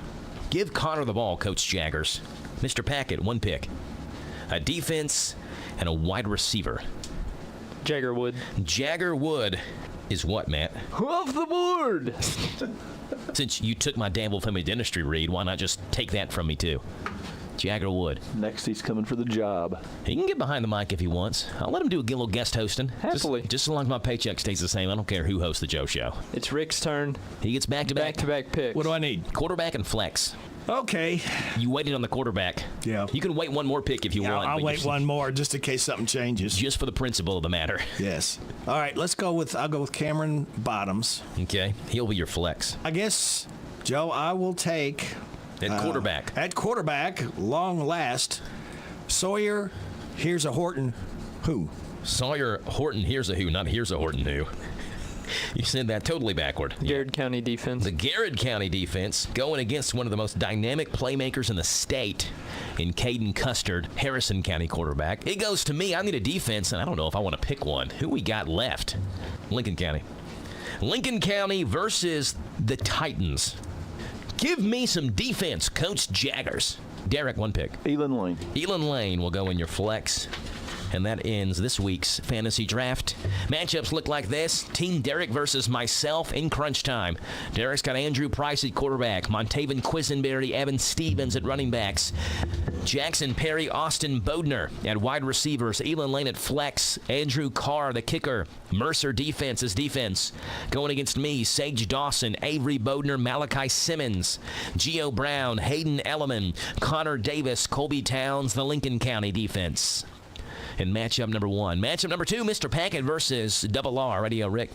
Give Connor the ball, Coach Jaggers. Mr. Packett, 1 pick. A defense and a wide receiver. Jagger Wood. Jagger Wood is what, Matt? Off the board. Since you took my Danville Family Dentistry read, why not just take that from me, too? Jagger Wood. Next, he's coming for the job. He can get behind the mic if he wants. I'll let him do a little guest hosting. Happily. Just so long as my paycheck stays the same. I don't care who hosts the Joe Show. It's Rick's turn. He gets back-to-back. Back-to-back picks. What do I need? Quarterback and flex. Okay. You waited on the quarterback. Yeah. You can wait 1 more pick if you want. I'll wait 1 more just in case something changes. Just for the principle of the matter. Yes. All right, I'll go with Cameron Bottoms. Okay. He'll be your flex. I guess, Joe, I will take... At quarterback. At quarterback, long last, Sawyer, here's a Horton, who? Sawyer Horton, here's a who, not here's a Horton who. You said that totally backward. Garrett County defense. The Garrett County defense going against one of the most dynamic playmakers in the state in Caden Custard, Harrison County quarterback. It goes to me. I need a defense, and I don't know if I want to pick one. Who we got left? Lincoln County. Lincoln County versus the Titans. Give me some defense, Coach Jaggers. Derek, 1 pick. Elon Lane. Elon Lane will go in your flex. And that ends this week's fantasy draft. Matchups look like this. Team Derek versus myself in crunch time. Derek's got Andrew Price at quarterback, Montaven Quisenberry, Evan Stevens at running backs, Jackson Perry, Austin Bodner at wide receivers, Elon Lane at flex, Andrew Carr, the kicker, Mercer defense is defense. Going against me, Sage Dawson, Avery Bodner, Malachi Simmons, Gio Brown, Hayden Elliman, Connor Davis, Colby Towns, the Lincoln County defense. In matchup number 1. Matchup number 2, Mr. Packett versus Double R, Radio Rick.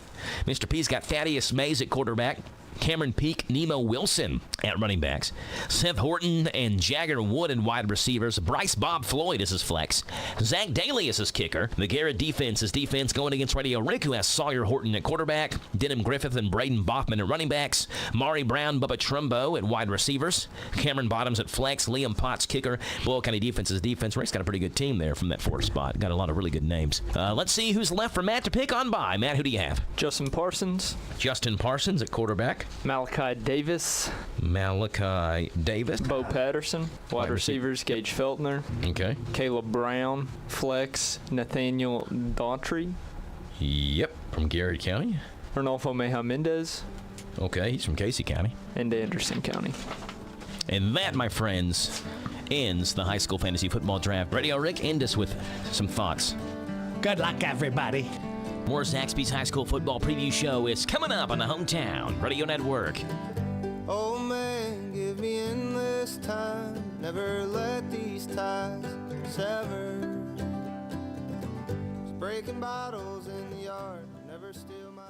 Mr. P's got Thaddeus Mays at quarterback, Cameron Peak, Nemo Wilson at running backs, Seth Horton and Jagger Wood in wide receivers, Bryce Bob Floyd is his flex, Zach Daly is his kicker, the Garrett defense is defense going against Radio Rick, who has Sawyer Horton at quarterback, Denham Griffith and Braden Bachman at running backs, Mari Brown, Bubba Trumbo at wide receivers, Cameron Bottoms at flex, Liam Potts kicker, Boyle County defense is defense. Rick's got a pretty good team there from that 4th spot. Got a lot of really good names. Let's see who's left for Matt to pick on by. Matt, who do you have? Justin Parsons. Justin Parsons at quarterback. Malachi Davis. Bo Patterson. Wide receivers, Gage Feltner. Okay. Caleb Brown. Flex, Nathaniel Daughtry. Yep, from Garrett County. Arnolfo Meja Mendez. Okay, he's from Casey County. And Anderson County. And that, my friends, ends the high school fantasy football draft. Radio Rick, end us with some thoughts. Good luck, everybody. More Zaxby's High School Football Preview Show is coming up on the Hometown Radio Network. Oh man, give me endless time. Never let these ties sever. Just breaking bottles in the yard. Never steal my...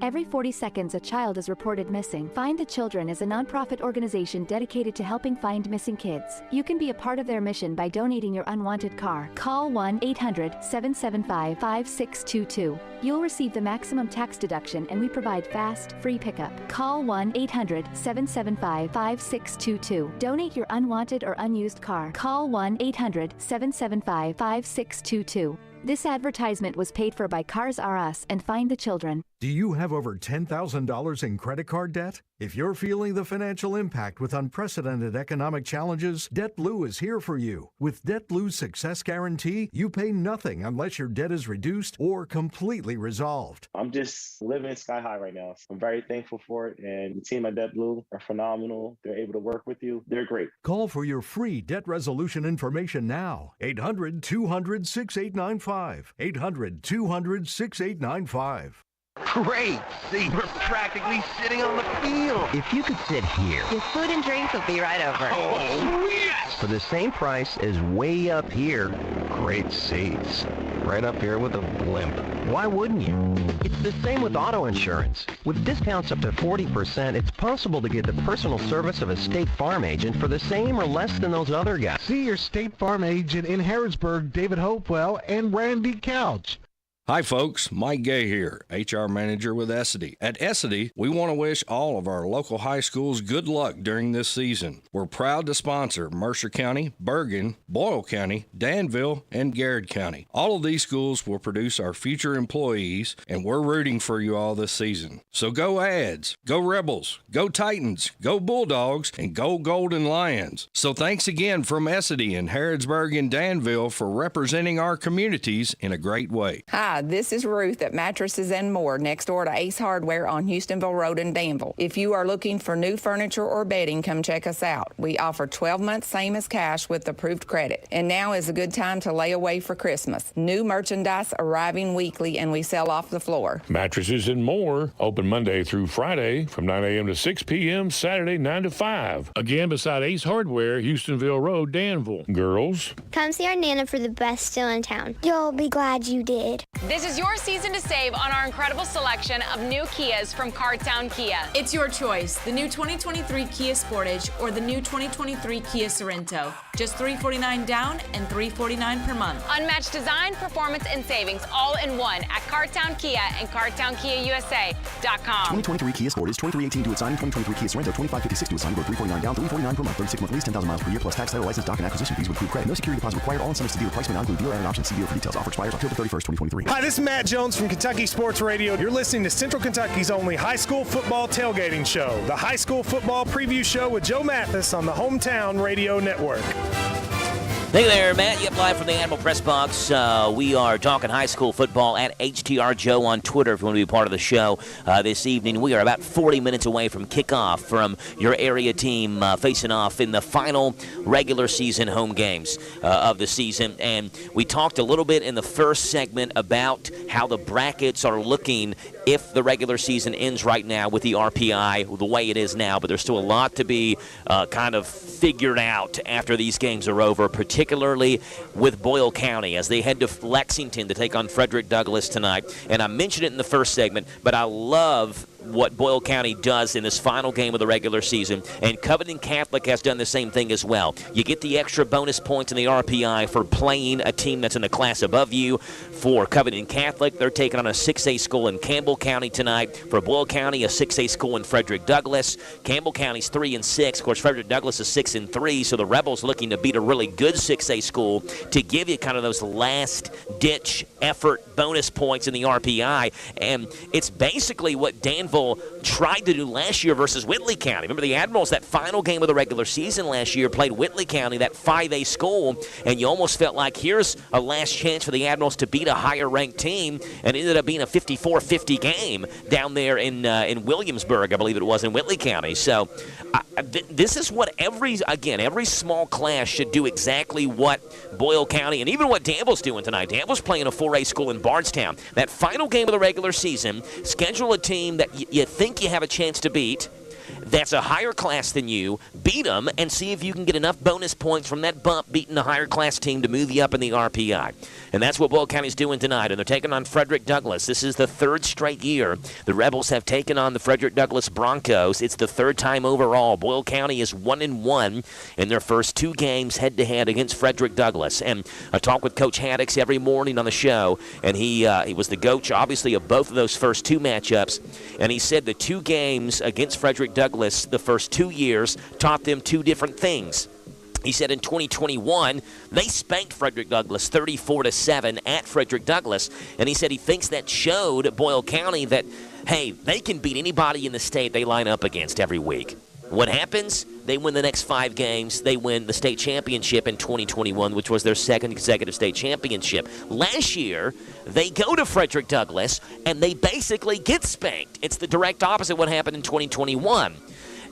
Every 40 seconds, a child is reported missing. Find the Children is a nonprofit organization dedicated to helping find missing kids. You can be a part of their mission by donating your unwanted car. Call 1-800-775-5622. You'll receive the maximum tax deduction, and we provide fast, free pickup. Call 1-800-775-5622. Donate your unwanted or unused car. Call 1-800-775-5622. This advertisement was paid for by Cars R Us and Find the Children. Do you have over $10,000 in credit card debt? If you're feeling the financial impact with unprecedented economic challenges, Debt Blue is here for you. With Debt Blue's Success Guarantee, you pay nothing unless your debt is reduced or completely resolved. I'm just living sky high right now. I'm very thankful for it. And the team at Debt Blue are phenomenal. They're able to work with you. They're great. Call for your free debt resolution information now. 800-200-6895. 800-200-6895. Great! See, we're practically sitting on the field. If you could sit here. Your food and drinks will be right over. Oh, yes! For the same price as way up here, great seats. Right up here with a blimp. Why wouldn't you? It's the same with auto insurance. With discounts up to 40%, it's possible to get the personal service of a State Farm agent for the same or less than those other guys. See your State Farm agent in Harrodsburg, David Hopewell, and Randy Couch. Hi folks, Mike Gay here, HR Manager with Essity. At Essity, we want to wish all of our local high schools good luck during this season. We're proud to sponsor Mercer County, Bergen, Boyle County, Danville, and Garrett County. All of these schools will produce our future employees, and we're rooting for you all this season. So go Ads, go Rebels, go Titans, go Bulldogs, and go Golden Lions. So thanks again from Essity in Harrodsburg and Danville for representing our communities in a great way. Hi, this is Ruth at Mattresses and More next door to Ace Hardware on Houstonville Road in Danville. If you are looking for new furniture or bedding, come check us out. We offer 12 months same as cash with approved credit. And now is a good time to lay away for Christmas. New merchandise arriving weekly and we sell off the floor. Mattresses and More, open Monday through Friday from 9 a.m. to 6 p.m., Saturday 9 to 5. Again, beside Ace Hardware, Houstonville Road, Danville. Girls, come see our Nana for the best still in town. You'll be glad you did. This is your season to save on our incredible selection of new Kias from Cartown Kia. It's your choice, the new 2023 Kia Sportage or the new 2023 Kia Sorento. Just $349 down and $349 per month. Unmatched design, performance, and savings all in one at Cartown Kia and CartownKiaUSA.com. 2023 Kia Sportage, 2318 to its signing, 2023 Kia Sorento, 2556 to its signing, $349 down, $349 per month, 36-month lease, 10,000 miles per year, plus tax, title, license, doc, and acquisition fees with approved credit. No security deposit required. All incentives to dealer price may not include dealer and options. See dealer for details. Offer expires October 31st, 2023. Hi, this is Matt Jones from Kentucky Sports Radio. You're listening to Central Kentucky's only high school football tailgating show, the High School Football Preview Show with Joe Mathis on the Hometown Radio Network. Hey there, Matt. Yep, live from the Admiral Press Box. We are talking high school football at HTR Joe on Twitter if you want to be part of the show this evening. We are about 40 minutes away from kickoff from your area team facing off in the final regular season home games of the season. And we talked a little bit in the first segment about how the brackets are looking if the regular season ends right now with the RPI the way it is now. But there's still a lot to be kind of figured out after these games are over, particularly with Boyle County as they head to Lexington to take on Frederick Douglass tonight. And I mentioned it in the first segment, but I love what Boyle County does in this final game of the regular season, and Covington Catholic has done the same thing as well. You get the extra bonus points in the RPI for playing a team that's in a class above you. For Covington Catholic, they're taking on a 6A school in Campbell County tonight. For Boyle County, a 6A school in Frederick Douglass. Campbell County's 3-6. Of course, Frederick Douglass is 6-3, so the Rebels looking to beat a really good 6A school to give you kind of those last-ditch effort bonus points in the RPI. And it's basically what Danville tried to do last year versus Whitley County. Remember the Admirals, that final game of the regular season last year, played Whitley County, that 5A school, and you almost felt like here's a last chance for the Admirals to beat a higher-ranked team, and it ended up being a 54-50 game down there in Williamsburg, I believe it was, in Whitley County. So this is what every small class should do exactly what Boyle County and even what Danville's doing tonight. Danville's playing a 4A school in Bardstown. That final game of the regular season, schedule a team that you think you have a chance to beat, that's a higher class than you, beat them, and see if you can get enough bonus points from that bump beating a higher class team to move you up in the RPI. And that's what Boyle County's doing tonight, and they're taking on Frederick Douglass. This is the third straight year the Rebels have taken on the Frederick Douglass Broncos. It's the third time overall. Boyle County is 1-1 in their first two games head-to-head against Frederick Douglass. And I talk with Coach Haddix every morning on the show, and he was the coach, obviously, of both of those first two matchups. And he said the two games against Frederick Douglass the first 2 years taught them two different things. He said in 2021, they spanked Frederick Douglass 34-7 at Frederick Douglass. And he said he thinks that showed Boyle County that, hey, they can beat anybody in the state they line up against every week. What happens? They win the next 5 games. They win the state championship in 2021, which was their second consecutive state championship. Last year, they go to Frederick Douglass, and they basically get spanked. It's the direct opposite of what happened in 2021.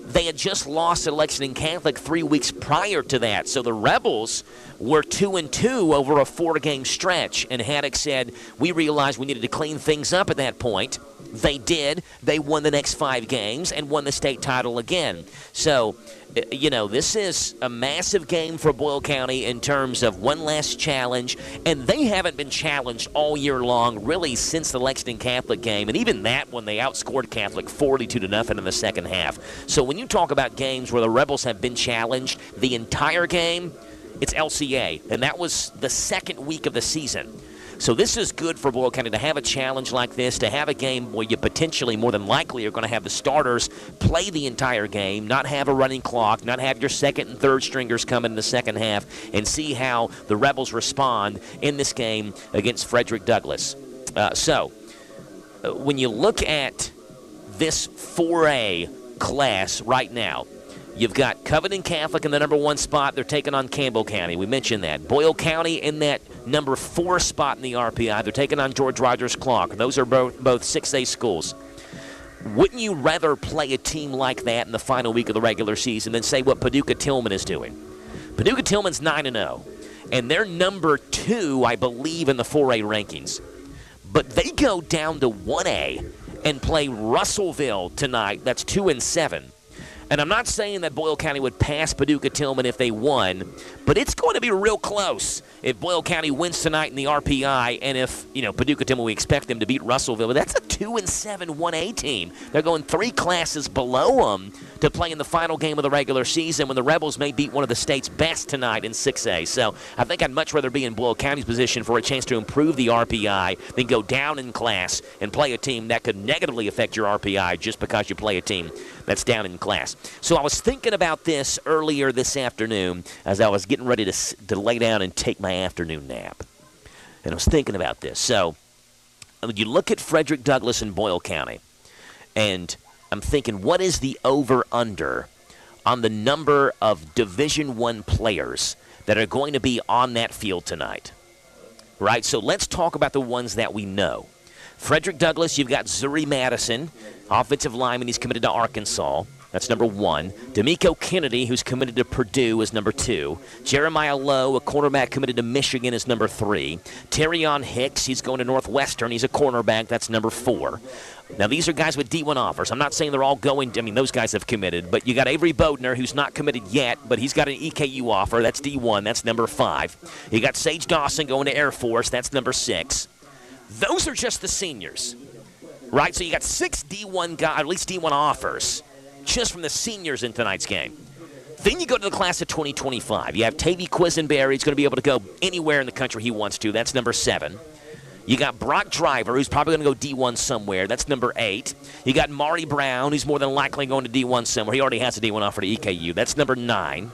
They had just lost to Lexington Catholic 3 weeks prior to that. So the Rebels were 2-2 over a 4-game stretch. And Haddix said, we realized we needed to clean things up at that point. They did. They won the next 5 games and won the state title again. So, you know, this is a massive game for Boyle County in terms of one last challenge. And they haven't been challenged all year long, really, since the Lexington Catholic game. And even that when they outscored Catholic 42-0 in the second half. So when you talk about games where the Rebels have been challenged the entire game, it's LCA. And that was the second week of the season. So this is good for Boyle County to have a challenge like this, to have a game where you potentially, more than likely, are going to have the starters play the entire game, not have a running clock, not have your second and third stringers come in the second half, and see how the Rebels respond in this game against Frederick Douglass. So when you look at this 4A class right now, you've got Covington Catholic in the number 1 spot. They're taking on Campbell County. We mentioned that. Boyle County in that number 4 spot in the RPI. They're taking on George Rogers Clark. Those are both 6A schools. Wouldn't you rather play a team like that in the final week of the regular season than say what Paducah Tillman is doing? Paducah Tillman's 9-0, and they're number 2, I believe, in the 4A rankings. But they go down to 1A and play Russellville tonight. That's 2-7. And I'm not saying that Boyle County would pass Paducah Tillman if they won, but it's going to be real close if Boyle County wins tonight in the RPI, and if, Paducah Tillman, we expect them to beat Russellville. But that's a 2-7 1A team. They're going 3 classes below them to play in the final game of the regular season when the Rebels may beat one of the state's best tonight in 6A. So I think I'd much rather be in Boyle County's position for a chance to improve the RPI than go down in class and play a team that could negatively affect your RPI just because you play a team that's down in class. So I was thinking about this earlier this afternoon as I was getting ready to lay down and take my afternoon nap. And I was thinking about this. So you look at Frederick Douglass and Boyle County, and I'm thinking, what is the over-under on the number of Division I players that are going to be on that field tonight. Right, so let's talk about the ones that we know. Frederick Douglass, you've got Zuri Madison, offensive lineman. He's committed to Arkansas. That's number 1. D'Amico Kennedy, who's committed to Purdue, is number 2. Jeremiah Lowe, a cornerback committed to Michigan, is number 3. Terrion Hicks, he's going to Northwestern. He's a cornerback. That's number 4. Now, these are guys with D1 offers. I'm not saying they're all going. I mean, those guys have committed. But you got Avery Bodner, who's not committed yet, but he's got an EKU offer. That's D1. That's number 5. You got Sage Dawson going to Air Force. That's number 6. Those are just the seniors, right? So you got 6 D1 guys, at least D1 offers, just from the seniors in tonight's game. Then you go to the class of 2025. You have Tavy Quisenberry. He's going to be able to go anywhere in the country he wants to. That's number 7. You got Brock Driver, who's probably going to go D1 somewhere. That's number 8. You got Maury Brown, who's more than likely going to D1 somewhere. He already has a D1 offer to EKU. That's number 9.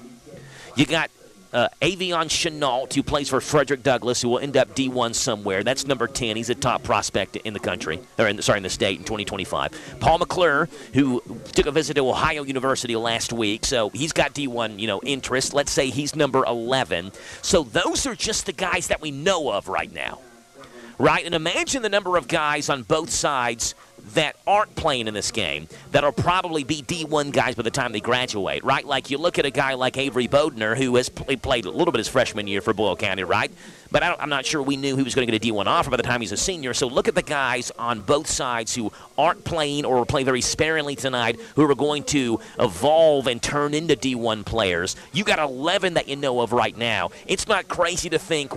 You got Avion Chenault, who plays for Frederick Douglass, who will end up D1 somewhere. That's number 10. He's a top prospect in the country, or in the state in 2025. Paul McClure, who took a visit to Ohio University last week, so he's got D1, interest. Let's say he's number 11. So those are just the guys that we know of right now, right? And imagine the number of guys on both sides that aren't playing in this game that'll probably be D1 guys by the time they graduate, right? Like you look at a guy like Avery Bodner, who has played a little bit his freshman year for Boyle County, right? But I'm not sure we knew he was going to get a D1 offer by the time he's a senior. So look at the guys on both sides who aren't playing or will play very sparingly tonight, who are going to evolve and turn into D1 players. You got 11 that you know of right now. It's not crazy to think,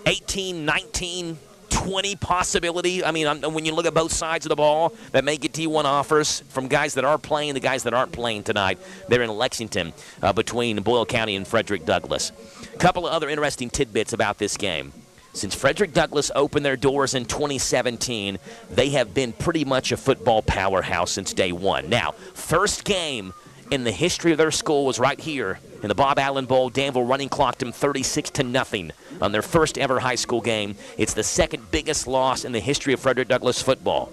18, 19, 20 possibility. I mean, when you look at both sides of the ball that may get D1 offers from guys that are playing, the guys that aren't playing tonight, they're in Lexington between Boyle County and Frederick Douglass. A couple of other interesting tidbits about this game. Since Frederick Douglass opened their doors in 2017, they have been pretty much a football powerhouse since day one. Now, first game in the history of their school was right here in the Bob Allen Bowl. Danville running clocked them 36-0 on their first ever high school game. It's the second biggest loss in the history of Frederick Douglass football.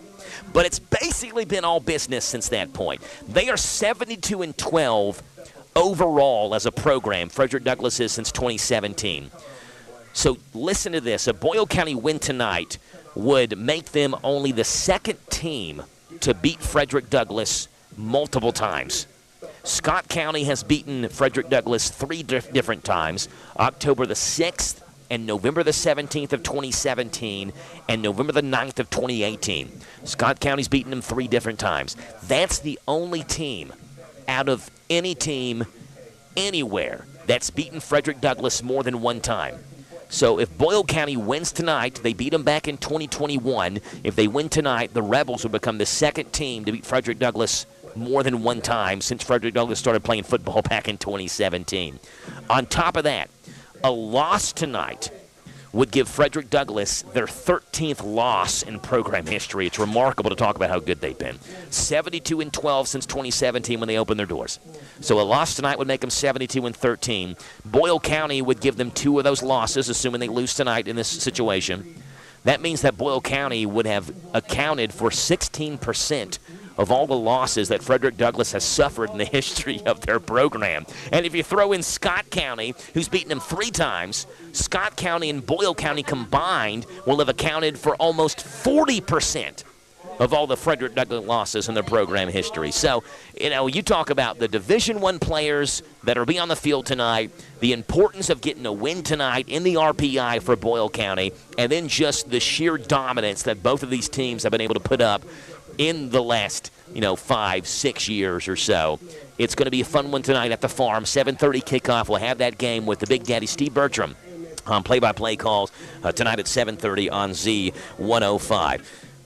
But it's basically been all business since that point. They are 72-12 overall as a program, Frederick Douglass is, since 2017. So listen to this. A Boyle County win tonight would make them only the second team to beat Frederick Douglass multiple times. Scott County has beaten Frederick Douglass 3 different times, October the 6th and November the 17th of 2017 and November the 9th of 2018. Scott County's beaten them 3 different times. That's the only team out of any team anywhere that's beaten Frederick Douglass more than one time. So if Boyle County wins tonight, they beat them back in 2021. If they win tonight, the Rebels will become the second team to beat Frederick Douglass more than one time since Frederick Douglass started playing football back in 2017. On top of that, a loss tonight would give Frederick Douglass their 13th loss in program history. It's remarkable to talk about how good they've been. 72-12 since 2017 when they opened their doors. So a loss tonight would make them 72-13. Boyle County would give them 2 of those losses, assuming they lose tonight in this situation. That means that Boyle County would have accounted for 16% of all the losses that Frederick Douglass has suffered in the history of their program. And if you throw in Scott County, who's beaten them 3 times, Scott County and Boyle County combined will have accounted for almost 40% of all the Frederick Douglass losses in their program history. So, you talk about the Division I players that are be on the field tonight, the importance of getting a win tonight in the RPI for Boyle County, and then just the sheer dominance that both of these teams have been able to put up in the last, 5-6 years or so. It's going to be a fun one tonight at the Farm. 7:30 kickoff. We'll have that game with the Big Daddy Steve Bertram on play-by-play calls tonight at 7:30 on Z105.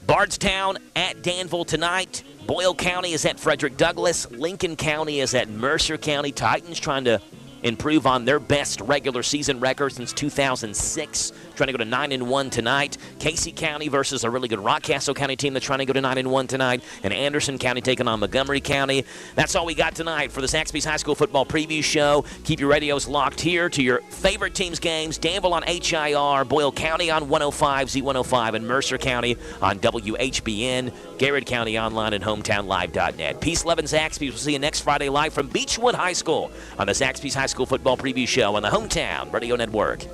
Bardstown at Danville tonight. Boyle County is at Frederick Douglass. Lincoln County is at Mercer County. Titans trying to improve on their best regular season record since 2006. trying to go to 9-1 tonight. Casey County versus a really good Rockcastle County team that's trying to go to 9-1 tonight. And Anderson County taking on Montgomery County. That's all we got tonight for the Zaxby's High School Football Preview Show. Keep your radios locked here to your favorite team's games. Danville on HIR, Boyle County on 105, Z105, and Mercer County on WHBN. Garrett County online at hometownlive.net. Peace, love, and Zaxby's. We'll see you next Friday live from Beechwood High School on the Zaxby's High School Football Preview Show on the Hometown Radio Network.